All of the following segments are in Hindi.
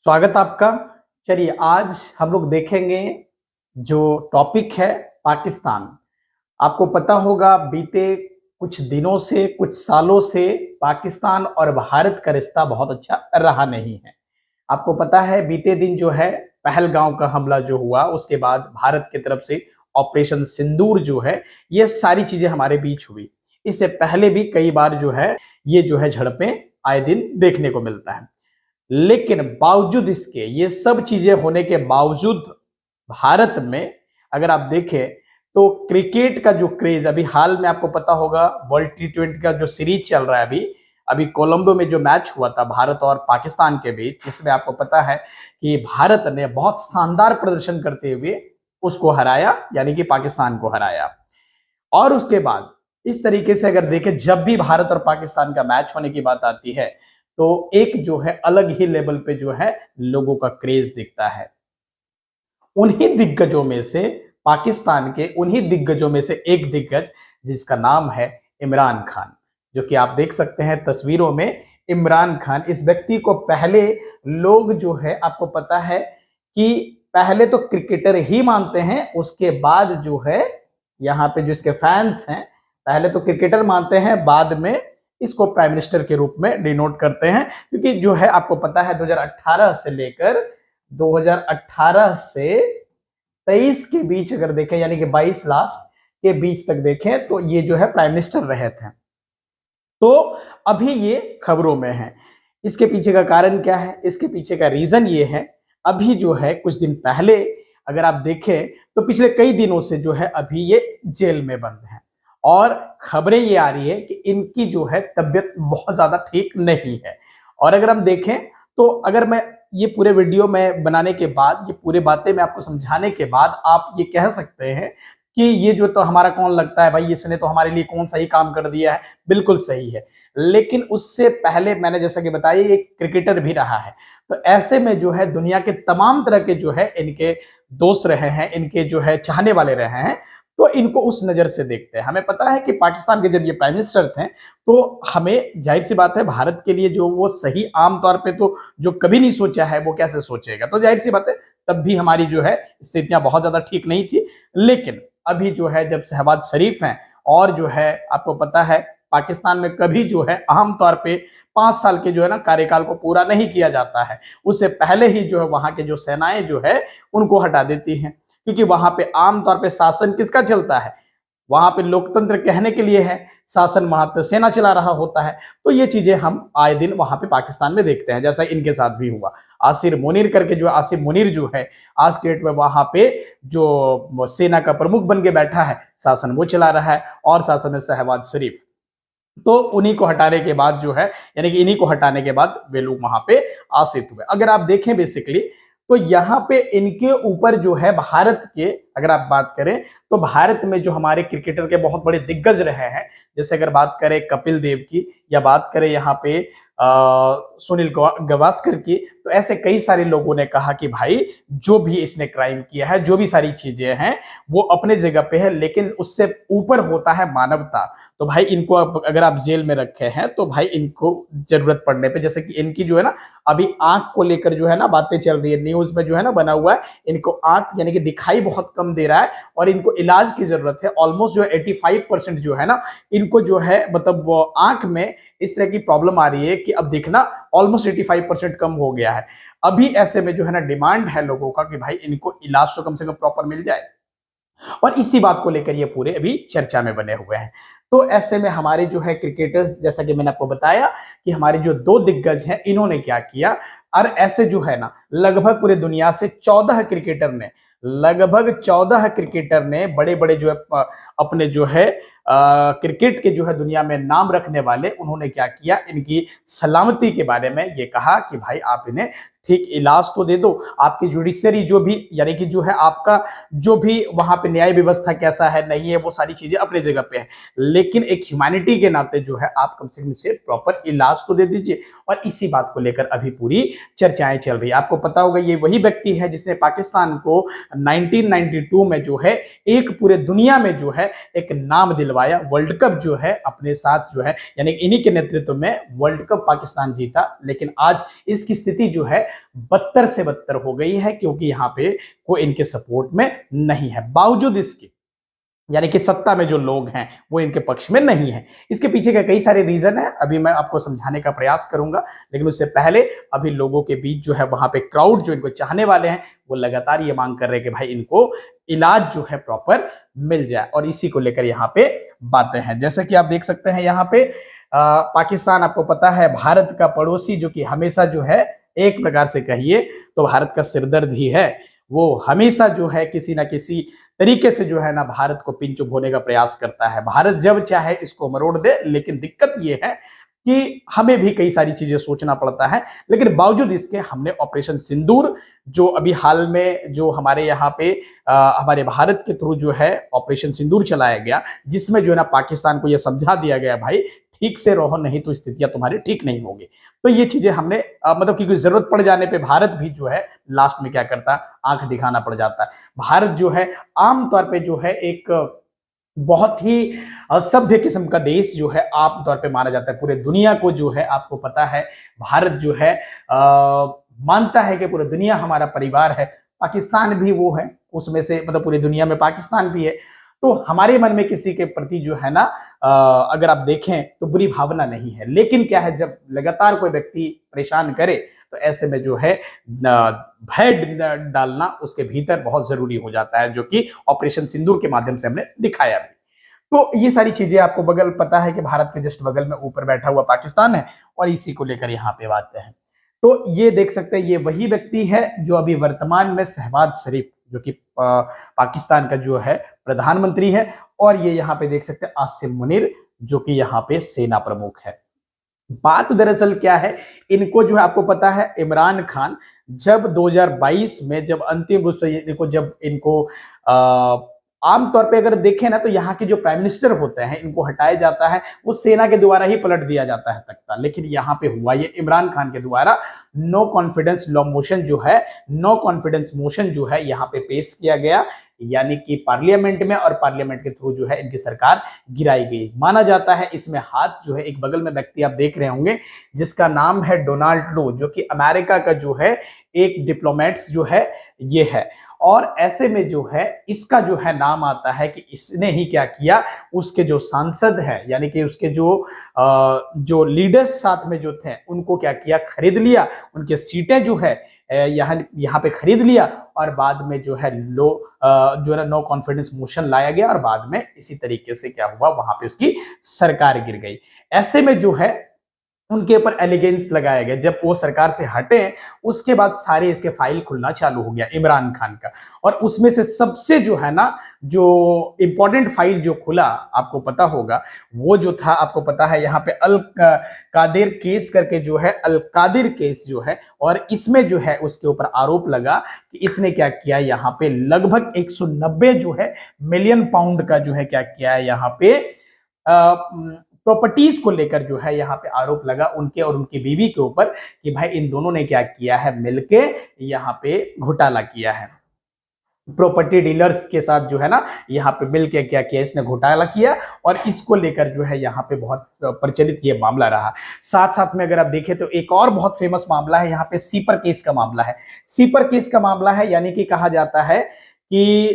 स्वागत आपका। चलिए आज हम लोग देखेंगे जो टॉपिक है पाकिस्तान। आपको पता होगा बीते कुछ दिनों से कुछ सालों से पाकिस्तान और भारत का रिश्ता बहुत अच्छा रहा नहीं है। आपको पता है बीते दिन जो है पहलगांव का हमला जो हुआ उसके बाद भारत की तरफ से ऑपरेशन सिंदूर जो है ये सारी चीजें हमारे बीच हुई। इससे पहले भी कई बार जो है ये जो है झड़पें आए दिन देखने को मिलता है। लेकिन बावजूद इसके ये सब चीजें होने के बावजूद भारत में अगर आप देखें तो क्रिकेट का जो क्रेज अभी हाल में आपको पता होगा वर्ल्ड टी20 का जो सीरीज चल रहा है अभी अभी कोलंबो में जो मैच हुआ था भारत और पाकिस्तान के बीच, इसमें आपको पता है कि भारत ने बहुत शानदार प्रदर्शन करते हुए उसको हराया, यानी कि पाकिस्तान को हराया। और उसके बाद इस तरीके से अगर देखें जब भी भारत और पाकिस्तान का मैच होने की बात आती है तो एक जो है अलग ही लेवल पे जो है लोगों का क्रेज दिखता है। उन्हीं दिग्गजों में से पाकिस्तान के उन्हीं दिग्गजों में से एक दिग्गज जिसका नाम है इमरान खान, जो कि आप देख सकते हैं तस्वीरों में। इमरान खान इस व्यक्ति को पहले लोग जो है आपको पता है कि पहले तो क्रिकेटर ही मानते हैं, उसके बाद जो है यहाँ पे जो इसके फैंस हैं पहले तो क्रिकेटर मानते हैं, बाद में इसको प्राइम मिनिस्टर के रूप में डिनोट करते हैं। क्योंकि जो है आपको पता है 2018 से लेकर 2018 से 23 के बीच अगर देखें, यानी कि 22 लास्ट के बीच तक देखें तो ये जो है प्राइम मिनिस्टर रहे थे। तो अभी ये खबरों में है। इसके पीछे का कारण क्या है, इसके पीछे का रीजन ये है, अभी जो है कुछ दिन पहले अगर आप देखें तो पिछले कई दिनों से जो है अभी ये जेल में बंद है और खबरें ये आ रही है कि इनकी जो है तबीयत बहुत ज्यादा ठीक नहीं है। और अगर हम देखें तो अगर मैं ये पूरे वीडियो में बनाने के बाद ये पूरे बातें मैं आपको समझाने के बाद आप ये कह सकते हैं कि ये जो तो हमारा कौन लगता है भाई, इसने तो हमारे लिए कौन सा ही काम कर दिया है। बिल्कुल सही है, लेकिन उससे पहले मैंने जैसा कि बताया ये क्रिकेटर भी रहा है। तो ऐसे में जो है दुनिया के तमाम तरह के जो है इनके दोस्त रहे हैं, इनके जो है चाहने वाले रहे हैं, तो इनको उस नजर से देखते हैं। हमें पता है कि पाकिस्तान के जब ये प्राइम मिनिस्टर थे तो हमें जाहिर सी बात है भारत के लिए जो वो सही आम तौर पे तो जो कभी नहीं सोचा है वो कैसे सोचेगा, तो जाहिर सी बात है तब भी हमारी जो है स्थितियां बहुत ज्यादा ठीक नहीं थी। लेकिन अभी जो है जब शहबाज शरीफ हैं और जो है आपको पता है पाकिस्तान में कभी जो है आम तौर पे 5 साल के जो है ना कार्यकाल को पूरा नहीं किया जाता है, उससे पहले ही जो है वहां के जो सेनाएं जो है उनको हटा देती हैं। क्योंकि वहां पे आमतौर पे शासन किसका चलता है, वहां पे लोकतंत्र कहने के लिए है, शासन मात्र सेना चला रहा होता है। तो ये चीजें हम आए दिन वहां पे पाकिस्तान में देखते हैं, जैसा इनके साथ भी हुआ। आसिर मुनीर करके जो आसिफ मुनीर जो है आज के डेट में वहां पे जो सेना का प्रमुख बन के बैठा है, शासन वो चला रहा है और शासन में शहबाज शरीफ। तो उन्हीं को हटाने के बाद जो है, यानी कि इन्हीं को हटाने के बाद वे लोग वहां पे आसित हुए। अगर आप देखें बेसिकली तो यहाँ पे इनके ऊपर जो है भारत के अगर आप बात करें तो भारत में जो हमारे क्रिकेटर के बहुत बड़े दिग्गज रहे हैं, जैसे अगर बात करें कपिल देव की या बात करें यहाँ पे सुनील गावस्कर की, तो ऐसे कई सारे लोगों ने कहा कि भाई जो भी इसने क्राइम किया है, जो भी सारी चीजें हैं वो अपने जगह पे है, लेकिन उससे ऊपर होता है मानवता। तो भाई इनको अगर आप जेल में रखे हैं तो भाई इनको जरूरत पड़ने पे, जैसे कि इनकी जो है ना अभी आंख को लेकर जो है ना बातें चल रही है, न्यूज में जो है ना बना हुआ है, इनको आंख यानी कि दिखाई बहुत कम दे रहा है और इनको इलाज की जरूरत है। ऑलमोस्ट जो है 85% जो है ना इनको जो है मतलब आंख में इस तरह की प्रॉब्लम आ रही है कि अब देखना ऑलमोस्ट 85% कम हो गया है। अभी ऐसे में जो है ना डिमांड है लोगों का कि भाई इनको इलाज तो कम से कम प्रॉपर मिल जाए और इसी बात को लेकर ये पूरे अभी चर्चा में बने हुए हैं। तो ऐसे में हमारे जो है क्रिकेटर्स, जैसा कि मैंने आपको बताया कि हमारे जो दो दिग्गज हैं इन्होंने क्या किया, और ऐसे जो है ना लगभग पूरे दुनिया से 14 क्रिकेटर ने, लगभग 14 क्रिकेटर ने बड़े बड़े जो है अपने जो है क्रिकेट के जो है दुनिया में नाम रखने वाले, उन्होंने क्या किया, इनकी सलामती के बारे में ये कहा कि भाई आप इन्हें ठीक इलाज तो दे दो। आपकी जुडिशरी जो भी यानी कि जो है आपका जो भी वहां पे न्याय व्यवस्था कैसा है नहीं है वो सारी चीजें अपनी जगह पे है, लेकिन एक ह्यूमैनिटी के नाते जो है आप कम से कम इसे प्रॉपर इलाज तो दे दीजिए। और इसी बात को लेकर अभी पूरी चर्चाएं चल रही है। आपको पता होगा ये वही व्यक्ति है जिसने पाकिस्तान को 1992 में जो है एक पूरे दुनिया में जो है एक नाम दिलवाया, वर्ल्ड कप जो है अपने साथ जो है, यानी इन्हीं के नेतृत्व में वर्ल्ड कप पाकिस्तान जीता। लेकिन आज इसकी स्थिति जो है बदतर से बदतर हो गई है, क्योंकि यहाँ पे कोई इनके सपोर्ट में नहीं है, बावजूद इसके यानी कि सत्ता में जो लोग हैं वो इनके पक्ष में नहीं है। इसके पीछे का कई सारे रीजन है, अभी मैं आपको समझाने का प्रयास करूंगा। लेकिन उससे पहले अभी लोगों के बीच जो है वहां पे क्राउड जो इनको चाहने वाले हैं वो लगातार ये मांग कर रहे हैं कि भाई इनको इलाज जो है प्रॉपर मिल जाए, और इसी को लेकर यहाँ पे बातें हैं। जैसा कि आप देख सकते हैं यहाँ पे पाकिस्तान आपको पता है भारत का पड़ोसी, जो कि हमेशा जो है एक प्रकार से कहिए तो भारत का सिरदर्द ही है। वो हमेशा जो है किसी ना किसी तरीके से जो है ना भारत को पिन चुप होने का प्रयास करता है। भारत जब चाहे इसको मरोड़ दे, लेकिन दिक्कत ये है कि हमें भी कई सारी चीजें सोचना पड़ता है। लेकिन बावजूद इसके हमने ऑपरेशन सिंदूर, जो अभी हाल में जो हमारे यहाँ पे हमारे भारत के थ्रू जो है ऑपरेशन सिंदूर चलाया गया, जिसमें जो है ना पाकिस्तान को यह समझा दिया गया भाई ठीक से रहो, नहीं तो स्थितियां तुम्हारी ठीक नहीं होगी। तो ये चीजें हमने मतलब कि कोई जरूरत पड़ जाने पे भारत भी जो है लास्ट में क्या करता है, आंख दिखाना पड़ जाता है। भारत जो है आमतौर पे जो है एक बहुत ही असभ्य किस्म का देश जो है आमतौर पे माना जाता है। पूरे दुनिया को जो है आपको पता है भारत जो है मानता है कि पूरी दुनिया हमारा परिवार है। पाकिस्तान भी वो है उसमें से, मतलब पूरी दुनिया में पाकिस्तान भी है। तो हमारे मन में किसी के प्रति जो है ना अगर आप देखें तो बुरी भावना नहीं है। लेकिन क्या है, जब लगातार कोई व्यक्ति परेशान करे तो ऐसे में जो है भय डालना उसके भीतर बहुत जरूरी हो जाता है, जो कि ऑपरेशन सिंदूर के माध्यम से हमने दिखाया भी। तो ये सारी चीजें आपको बगल पता है कि भारत के जस्ट बगल में ऊपर बैठा हुआ पाकिस्तान है, और इसी को लेकर यहाँ पे बातें हैं। तो ये देख सकते हैं ये वही व्यक्ति है जो अभी वर्तमान में शहबाज शरीफ, जो कि पाकिस्तान का जो है प्रधानमंत्री है, और ये यहाँ पे देख सकते हैं आसिम मुनीर, जो कि यहाँ पे सेना प्रमुख है। बात दरअसल क्या है, इनको जो है आपको पता है इमरान खान जब 2022 में जब अंतिम रूप से इनको आमतौर पे अगर देखें ना तो यहाँ के जो प्राइम मिनिस्टर होते हैं इनको हटाया जाता है, वो सेना के द्वारा ही पलट दिया जाता है तख्ता। लेकिन यहाँ पे हुआ ये इमरान खान के द्वारा नो कॉन्फिडेंस मोशन जो है यहाँ पे पेश किया गया, यानी कि पार्लियामेंट में, और पार्लियामेंट के थ्रू जो है इनकी सरकार गिराई गई। माना जाता है इसमें हाथ जो है, एक बगल में व्यक्ति आप देख रहे होंगे जिसका नाम है डोनाल्ड ट्रू, जो कि अमेरिका का जो है एक डिप्लोमेट्स जो है ये है। और ऐसे में जो है इसका जो है नाम आता है कि इसने ही क्या किया, उसके जो सांसद है यानी कि उसके जो लीडर्स साथ में जो थे उनको क्या किया, खरीद लिया, उनके सीटें जो है यहाँ पे खरीद लिया, और बाद में जो है नो कॉन्फिडेंस मोशन लाया गया, और बाद में इसी तरीके से क्या हुआ, वहां पे उसकी सरकार गिर गई। ऐसे में जो है उनके ऊपर एलिगेंस लगाया गया। जब वो सरकार से हटे उसके बाद सारे इसके फाइल खुलना चालू हो गया इमरान खान का, और उसमें से सबसे जो है ना जो इंपॉर्टेंट फाइल जो खुला आपको पता होगा, वो जो था आपको पता है यहाँ पे अल कादिर केस करके जो है, अल कादिर केस जो है, और इसमें जो है उसके ऊपर आरोप लगा कि इसने क्या किया, यहाँ पे लगभग 190 जो है मिलियन पाउंड का जो है क्या किया है, यहाँ पे प्रॉपर्टीज को लेकर जो है यहाँ पे आरोप लगा उनके और उनकी बीवी के ऊपर कि भाई इन दोनों ने क्या किया है, मिलके यहाँ पे घोटाला किया है। प्रॉपर्टी डीलर्स के साथ जो है ना यहाँ पे मिलके क्या किया, इसने घोटाला किया, और इसको लेकर जो है यहाँ पे बहुत प्रचलित ये मामला रहा। साथ साथ में अगर आप देखें तो एक और बहुत फेमस मामला है यहाँ पे, सीपर केस का मामला है। सीपर केस का मामला है यानी कि कहा जाता है कि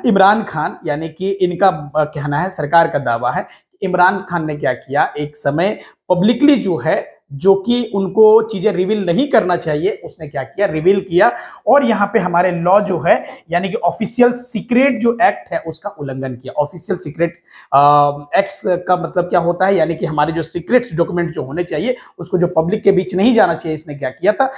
इमरान खान, यानी कि इनका कहना है, सरकार का दावा है, इमरान खान ने क्या किया, एक समय पब्लिकली जो है, जो कि उनको चीजें रिवील नहीं करना चाहिए, उसने क्या किया, रिवील किया, और यहाँ पे हमारे लॉ जो है यानी कि ऑफिशियल सीक्रेट जो एक्ट है उसका उल्लंघन किया। ऑफिशियल सीक्रेट एक्ट का मतलब क्या होता है, यानी कि हमारे जो सीक्रेट डॉक्यूमेंट जो होने चाहिए उसको जो पब्लिक के बीच नहीं जाना चाहिए, इसने क्या किया था,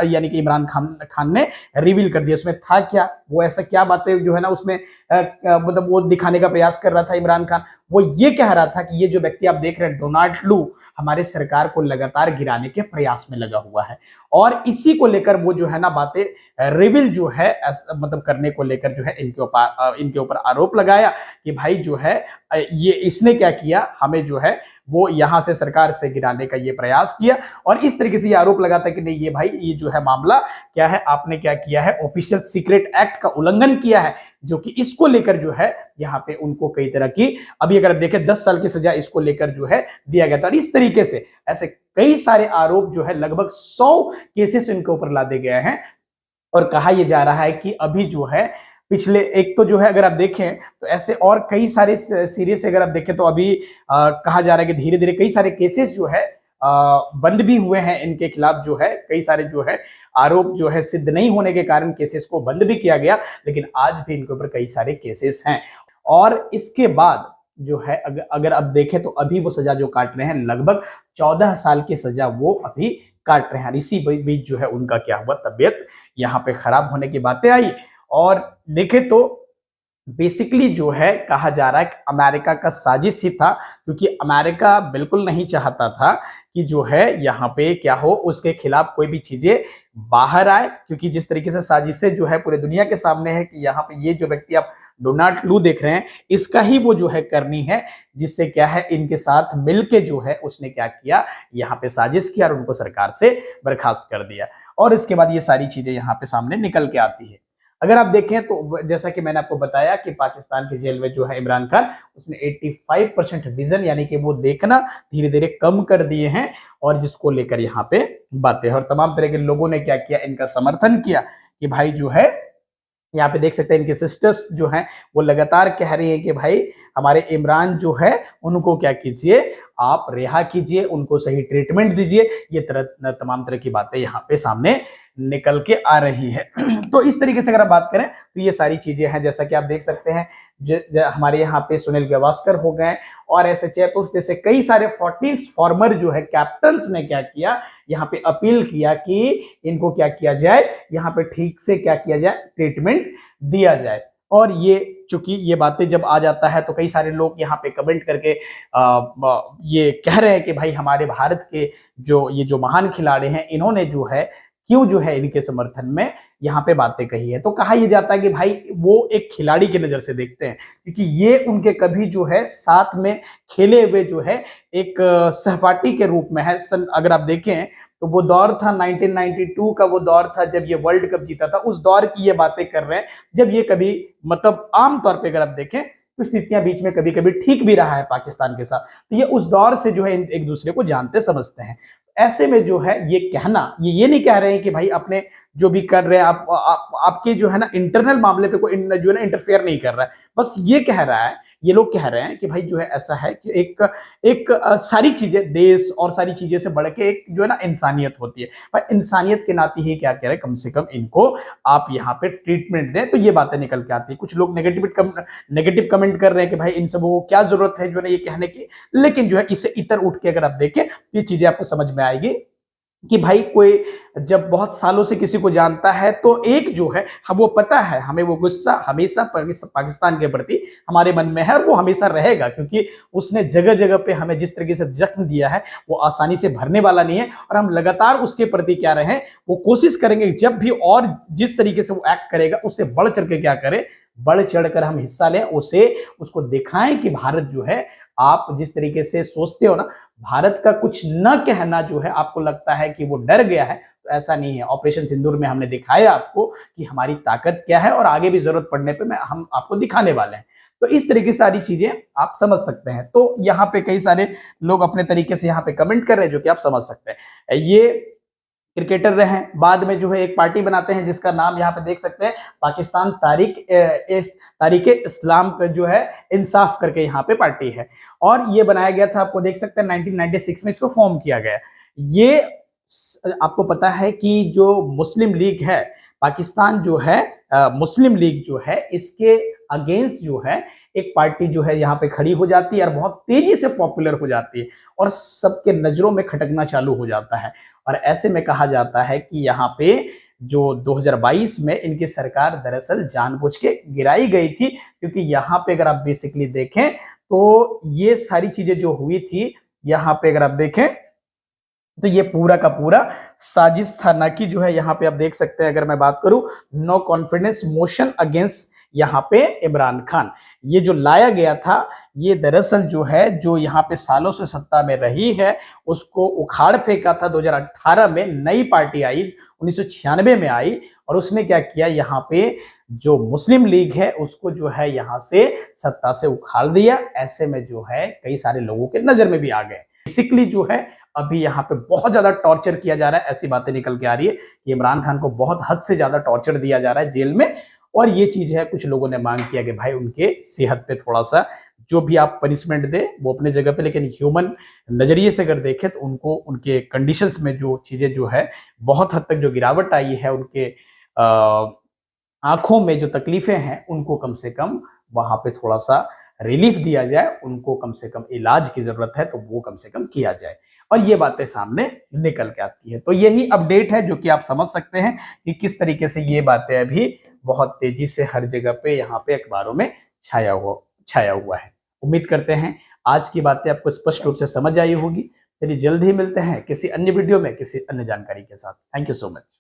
यानी कि इमरान खान ने रिवील कर दिया। उसमें था क्या, वो ऐसा क्या बातें जो है ना उसमें मतलब वो दिखाने का प्रयास कर रहा था इमरान खान। वो ये कह रहा था कि ये जो व्यक्ति आप देख रहे हैं डोनाल्ड लू हमारे सरकार को लगातार गिराने के प्रयास में लगा हुआ है, और इसी को लेकर वो जो है ना बातें रिविल जो है मतलब करने को लेकर जो है इनके ऊपर आरोप लगाया कि भाई जो है ये इसने क्या किया, हमें जो है वो यहां से सरकार से गिराने का ये प्रयास किया, और इस तरीके से ये आरोप लगाता है कि नहीं ये भाई ये जो है मामला क्या है, आपने क्या किया है, ऑफिशियल सीक्रेट एक्ट का उल्लंघन किया है, जो कि इसको लेकर जो है यहाँ पे उनको कई तरह की, अभी अगर देखें 10 साल की सजा इसको लेकर जो है दिया गया था। और इस तरीके से ऐसे कई सारे आरोप जो है लगभग 100 केसेस इनके ऊपर लादे गए हैं, और कहा यह जा रहा है कि अभी जो है पिछले एक तो जो है अगर आप देखें तो ऐसे और कई सारे सीरीज अगर आप देखें तो अभी कहा जा रहा है कि धीरे धीरे कई सारे केसेस जो है बंद भी हुए हैं इनके खिलाफ, जो है कई सारे जो है आरोप जो है सिद्ध नहीं होने के कारण केसेस को बंद भी किया गया, लेकिन आज भी इनके ऊपर कई सारे केसेस हैं। और इसके बाद जो है अगर आप देखें तो अभी वो सजा जो काट रहे हैं लगभग 14 साल की सजा वो अभी काट रहे हैं। इसी बीच जो है उनका क्या हुआ, तबियत यहाँ पे खराब होने की बातें आई। और देखे तो बेसिकली जो है कहा जा रहा है कि अमेरिका का साजिश ही था, क्योंकि अमेरिका बिल्कुल नहीं चाहता था कि जो है यहाँ पे क्या हो, उसके खिलाफ कोई भी चीजें बाहर आए, क्योंकि जिस तरीके से साजिशें जो है पूरे दुनिया के सामने है कि यहाँ पे ये जो व्यक्ति आप डोनाल्ड लू देख रहे हैं इसका ही वो जो है करनी है, जिससे क्या है इनके साथ मिलके जो है उसने क्या किया, यहाँ पे साजिश किया और उनको सरकार से बर्खास्त कर दिया। और इसके बाद ये सारी चीजें यहाँ पे सामने निकल के आती है। अगर आप देखें तो जैसा कि मैंने आपको बताया कि पाकिस्तान की जेल में जो है इमरान खान, उसने 85% विजन यानी कि वो देखना धीरे धीरे कम कर दिए हैं, और जिसको लेकर यहाँ पे बातें और तमाम तरह के लोगों ने क्या किया, इनका समर्थन किया कि भाई जो है यहाँ पे देख सकते हैं इनके सिस्टर्स जो हैं वो लगातार कह रही है कि भाई हमारे इमरान जो है उनको क्या कीजिए, आप रिहा कीजिए, उनको सही ट्रीटमेंट दीजिए। ये तमाम तरह की बातें यहाँ पे सामने निकल के आ रही है। तो इस तरीके से अगर आप बात करें तो ये सारी चीजें हैं, जैसा कि आप देख सकते हैं हमारे यहाँ पे सुनील गावस्कर हो गए और ऐसे चैपल्स जैसे कई सारे 40 फॉर्मर जो है कैप्टन्स ने क्या किया, यहाँ पे अपील किया कि इनको क्या किया जाए, यहाँ पे ठीक से क्या किया जाए, ट्रीटमेंट दिया जाए। और ये चूंकि ये बातें जब आ जाता है तो कई सारे लोग यहाँ पे कमेंट करके ये कह रहे हैं कि भाई हमारे भारत के जो महान खिलाड़ी हैं इन्होंने जो है क्यों जो है इनके समर्थन में यहाँ पे बातें कही है। तो कहा यह जाता है कि भाई वो एक खिलाड़ी की नजर से देखते हैं, क्योंकि ये उनके कभी जो है साथ में खेले हुए जो है एक सहपाठी के रूप में है। अगर आप देखें तो वो दौर था 1992 का, वो दौर था जब ये वर्ल्ड कप जीता था, उस दौर की ये बातें कर रहे हैं जब ये कभी मतलब आमतौर पे अगर आप देखें तो स्थितियां बीच में कभी कभी ठीक भी रहा है पाकिस्तान के साथ, तो ये उस दौर से जो है एक दूसरे को जानते समझते हैं। ऐसे में जो है ये कहना, ये नहीं कह रहे हैं कि भाई अपने जो भी कर रहे हैं आपके जो है ना इंटरनल मामले पे कोई जो है ना इंटरफेयर नहीं कर रहा है, बस ये कह रहा है, ये लोग कह रहे हैं कि भाई जो है ऐसा है कि एक सारी चीजें देश और सारी चीजें से बढ़ के एक जो है ना इंसानियत होती है, भाई इंसानियत के नाते ही क्या कह रहे हैं, कम से कम इनको आप यहाँ पे ट्रीटमेंट दें। तो ये बातें निकल के आती है। कुछ लोग नेगेटिव कमेंट कर रहे हैं कि भाई इन सबों को क्या जरूरत है जो है ये कहने की, लेकिन जो है इसे इतर उठ के अगर आप देखें तो ये चीजें आपको समझ में आएगी कि भाई कोई जब बहुत सालों से किसी को जानता है तो एक जो है हम वो पता है, हमें वो गुस्सा हमेशा पाकिस्तान के प्रति हमारे मन में है और वो हमेशा रहेगा, क्योंकि उसने जगह जगह पे हमें जिस तरीके से जख्म दिया है वो आसानी से भरने वाला नहीं है, और हम लगातार उसके प्रति क्या रहे, वो कोशिश करेंगे जब भी और जिस तरीके से वो एक्ट करेगा उससे बढ़ चढ़ के क्या करें, बढ़ चढ़कर हम हिस्सा लें, उसको दिखाएं कि भारत जो है आप जिस तरीके से सोचते हो ना, भारत का कुछ न कहना जो है आपको लगता है कि वो डर गया है, तो ऐसा नहीं है। ऑपरेशन सिंदूर में हमने दिखाया आपको कि हमारी ताकत क्या है, और आगे भी जरूरत पड़ने पे हम आपको दिखाने वाले हैं। तो इस तरीके की सारी चीजें आप समझ सकते हैं। तो यहाँ पे कई सारे लोग अपने तरीके से यहाँ पे कमेंट कर रहे हैं जो कि आप समझ सकते हैं। ये क्रिकेटर रहे हैं, बाद में जो है एक पार्टी बनाते हैं जिसका नाम यहाँ पे देख सकते हैं पाकिस्तान तारीख इस्लाम का जो है इंसाफ करके यहाँ पे पार्टी है, और ये बनाया गया था, आपको देख सकते हैं 1996 में इसको फॉर्म किया गया। ये आपको पता है कि जो मुस्लिम लीग है पाकिस्तान जो है मुस्लिम लीग जो है इसके अगेंस्ट जो है एक पार्टी जो है यहाँ पे खड़ी हो जाती है और बहुत तेजी से पॉपुलर हो जाती है और सबके नजरों में खटकना चालू हो जाता है। और ऐसे में कहा जाता है कि यहाँ पे जो 2022 में इनकी सरकार दरअसल जानबूझ के गिराई गई थी, क्योंकि यहाँ पे अगर आप बेसिकली देखें तो ये सारी चीजें जो हुई थी, यहाँ पे अगर आप देखें तो ये पूरा का पूरा साजिश था, ना कि जो है यहाँ पे आप देख सकते हैं, अगर मैं बात करूं नो कॉन्फिडेंस मोशन अगेंस्ट यहाँ पे इमरान खान, ये जो लाया गया था ये दरअसल जो है जो यहाँ पे सालों से सत्ता में रही है उसको उखाड़ फेंका था। 2018 में नई पार्टी आई, 1996 में आई और उसने क्या किया, यहाँ पे जो मुस्लिम लीग है उसको जो है यहाँ से सत्ता से उखाड़ दिया। ऐसे में जो है कई सारे लोगों के नजर में भी आ गए। बेसिकली जो है अभी यहाँ पे बहुत ज्यादा टॉर्चर किया जा रहा है, ऐसी बातें निकल के आ रही है कि इमरान खान को बहुत हद से ज्यादा टॉर्चर दिया जा रहा है जेल में। और ये चीज है, कुछ लोगों ने मांग किया कि भाई उनके सेहत पे थोड़ा सा जो भी आप पनिशमेंट दे वो अपने जगह पे, लेकिन ह्यूमन नजरिए से अगर देखें तो उनको उनके कंडीशंस में जो चीजें जो है बहुत हद तक जो गिरावट आई है, उनके आंखों में जो तकलीफें हैं उनको कम से कम वहां पे थोड़ा सा रिलीफ दिया जाए, उनको कम से कम इलाज की जरूरत है तो वो कम से कम किया जाए। और ये बातें सामने निकल के आती है। तो यही अपडेट है जो कि आप समझ सकते हैं कि किस तरीके से ये बातें अभी बहुत तेजी से हर जगह पे यहाँ पे अखबारों में छाया हुआ है। उम्मीद करते हैं आज की बातें आपको स्पष्ट रूप से समझ आई होगी। चलिए जल्द ही मिलते हैं किसी अन्य वीडियो में किसी अन्य जानकारी के साथ। Thank you so much.